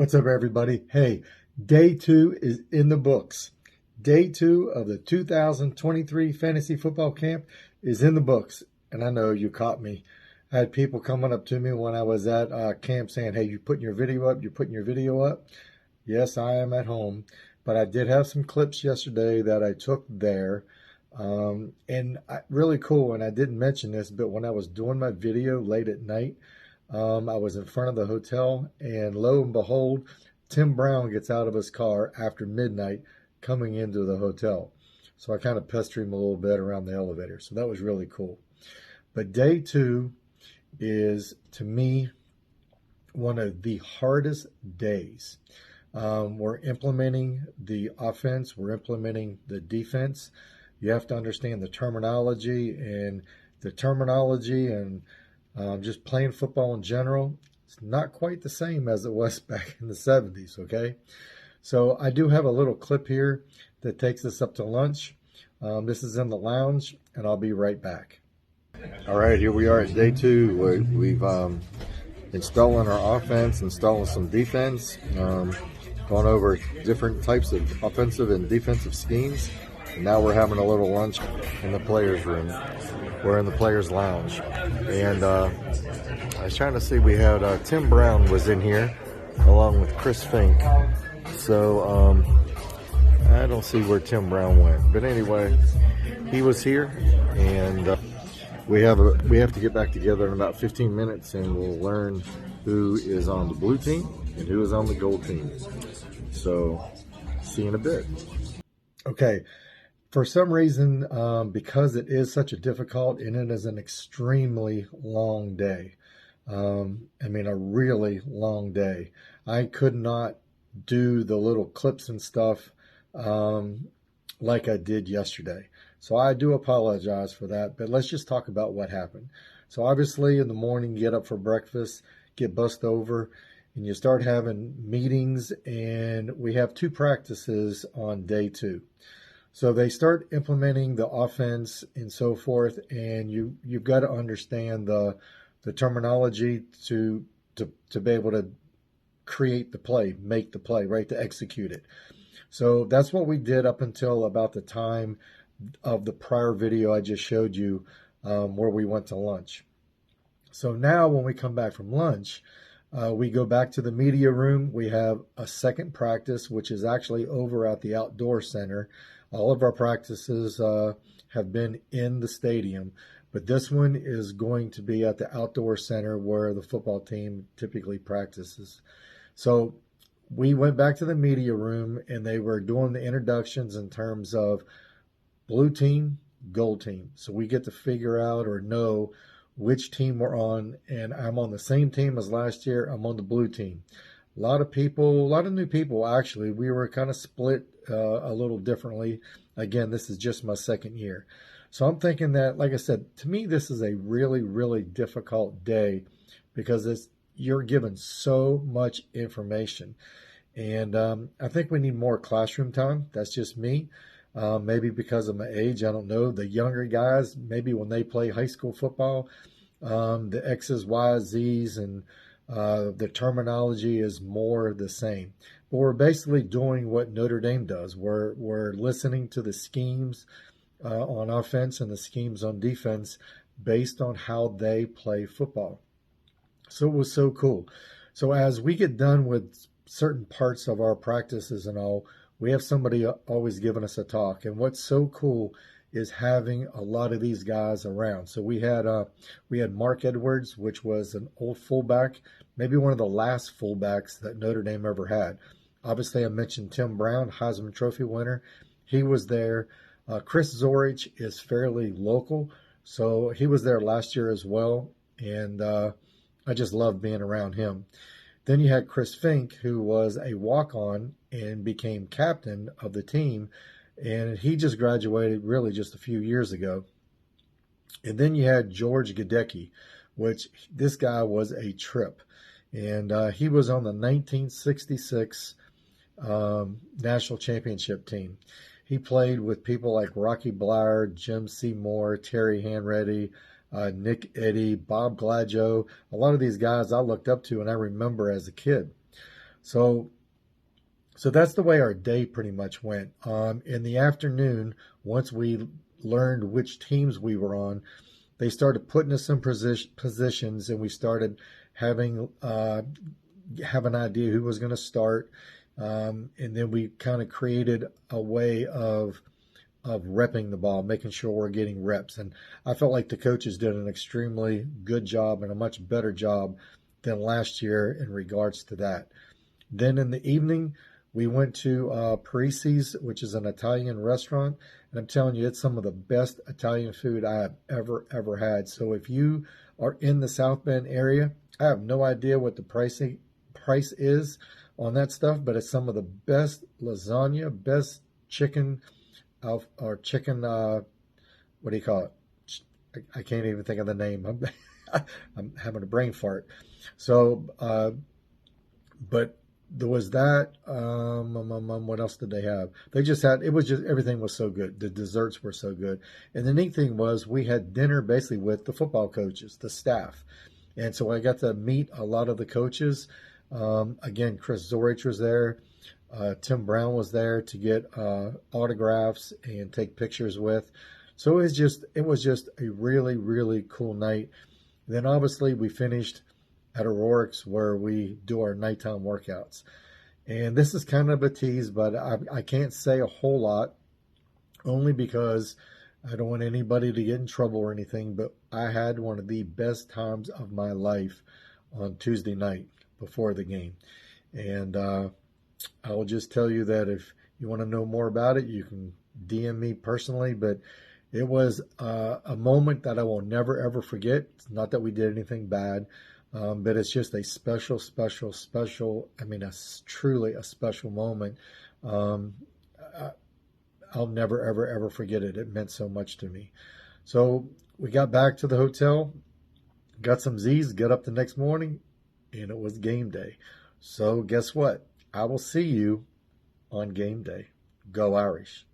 What's up, everybody? Hey, day two is in the books. Day two of the 2023 fantasy football camp is in the books. And I know you caught me. I had people coming up to me when I was at camp saying, hey, you putting your video up? You're putting your video up? Yes, I am at home. But I did have some clips yesterday that I took there. Really cool. And I didn't mention this, but when I was doing my video late at night, I was in front of the hotel, and lo and behold, Tim Brown gets out of his car after midnight coming into the hotel. So I kind of pestered him a little bit around the elevator. So that was really cool. But day two is, to me, one of the hardest days. We're implementing the offense. We're implementing the defense. You have to understand the terminology and just playing football in general. It's not quite the same as it was back in the 70s, okay? So I do have a little clip here that takes us up to lunch. This is in the lounge, and I'll be right back. All right, here we are at day two. We've installing our offense, installing some defense, going over different types of offensive and defensive schemes. And now we're having a little lunch in the players' room. We're in the players' lounge. And I was trying to see, we had Tim Brown was in here along with Chris Fink. So I don't see where Tim Brown went. But anyway, he was here, and we have to get back together in about 15 minutes, and we'll learn who is on the blue team and who is on the gold team. So see you in a bit. Okay. For some reason, because it is such a difficult and it is an extremely long day, a really long day, I could not do the little clips and stuff like I did yesterday. So I do apologize for that, but let's just talk about what happened. So obviously in the morning, you get up for breakfast, get bussed over, and you start having meetings, and we have two practices on day two. So they start implementing the offense and so forth, and you've got to understand the terminology to be able to create the play, make the play, right, to execute it. So that's what we did up until about the time of the prior video I just showed you, where we went to lunch. So now when we come back from lunch, we go back to the media room. We have a second practice, which is actually over at the outdoor center. All of our practices have been in the stadium, but this one is going to be at the outdoor center where the football team typically practices. So we went back to the media room, and they were doing the introductions in terms of blue team, gold team. So we get to figure out or know which team we're on, and I'm on the same team as last year. I'm on the blue team. A lot of new people, actually. We were kind of split a little differently. Again, this is just my second year. So I'm thinking that, like I said, to me, this is a really, really difficult day because you're given so much information. And I think we need more classroom time. That's just me. Maybe because of my age, I don't know. The younger guys, maybe when they play high school football, the X's, Y's, Z's, and the terminology is more the same. But we're basically doing what Notre Dame does. We're listening to the schemes on offense and the schemes on defense based on how they play football. So it was so cool. So as we get done with certain parts of our practices and all, we have somebody always giving us a talk. And what's so cool is having a lot of these guys around. So we had Mark Edwards, which was an old fullback, maybe one of the last fullbacks that Notre Dame ever had. Obviously, I mentioned Tim Brown, Heisman Trophy winner. He was there. Chris Zorich is fairly local, so he was there last year as well, and I just loved being around him. Then you had Chris Fink, who was a walk-on and became captain of the team, and he just graduated really just a few years ago. And then you had George Gadecki, which this guy was a trip. And he was on the 1966 national championship team. He played with people like Rocky Bleier, Jim Seymour, Terry Hanratty, Nick Eddy, Bob Gladjo. A lot of these guys I looked up to and I remember as a kid. So so that's the way our day pretty much went. In the afternoon, once we learned which teams we were on, they started putting us in positions, and we started having have an idea who was going to start, and then we kind of created a way of repping the ball, making sure we're getting reps. And I felt like the coaches did an extremely good job and a much better job than last year in regards to that. Then in the evening, we went to Parisi's, which is an Italian restaurant. And I'm telling you, it's some of the best Italian food I have ever had. So if you are in the South Bend area, I have no idea what the price is on that stuff, but it's some of the best lasagna, best chicken, or chicken, what do you call it? I can't even think of the name. I'm having a brain fart. So, but there was that. What else did they have? They just had, it was just, everything was so good. The desserts were so good. And the neat thing was we had dinner basically with the football coaches, the staff. And so I got to meet a lot of the coaches. Again, Chris Zorich was there. Tim Brown was there to get autographs and take pictures with. So it was just a really cool night. Then obviously we finished at Aurora's where we do our nighttime workouts. And this is kind of a tease, but I can't say a whole lot, only because I don't want anybody to get in trouble or anything, but I had one of the best times of my life on Tuesday night before the game. And I'll just tell you that if you want to know more about it, you can DM me personally, but it was a moment that I will never, ever forget. It's not that we did anything bad, but it's just a special, I mean, truly a special moment. I'll never, ever forget it. It meant so much to me. So we got back to the hotel, got some Z's, got up the next morning, and it was game day. So guess what? I will see you on game day. Go Irish.